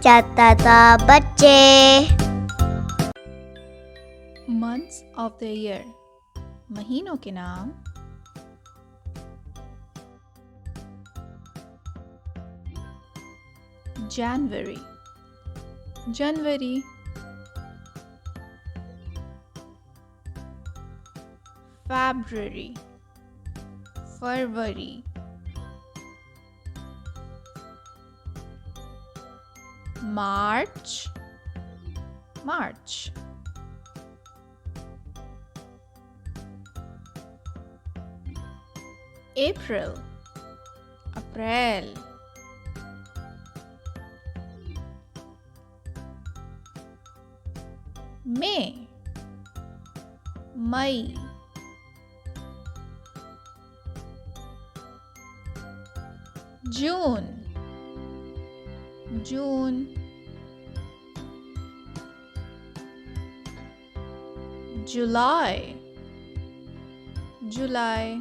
جاتا تھا بچے. months of the year. مہینوں کے نام. January, جنوری. February, فروری. March, March. April, April. May, May. June, June. July, July.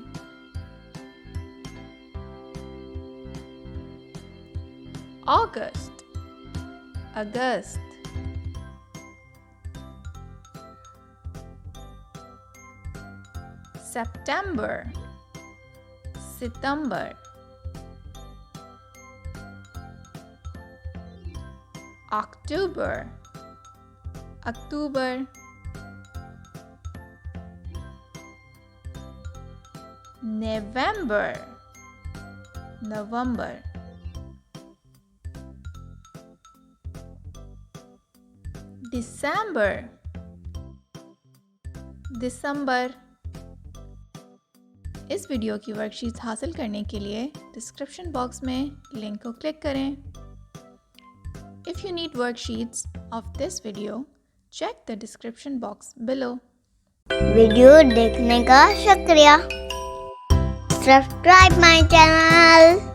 August, August. September, September. October, October. November, November. December, December. اس video کی work sheets حاصل کرنے کے لیے ڈسکرپشن باکس میں link کو کلک کریں. If you need worksheets of this video, check the description box below. Video دیکھنے کا شکریہ. Subscribe my channel.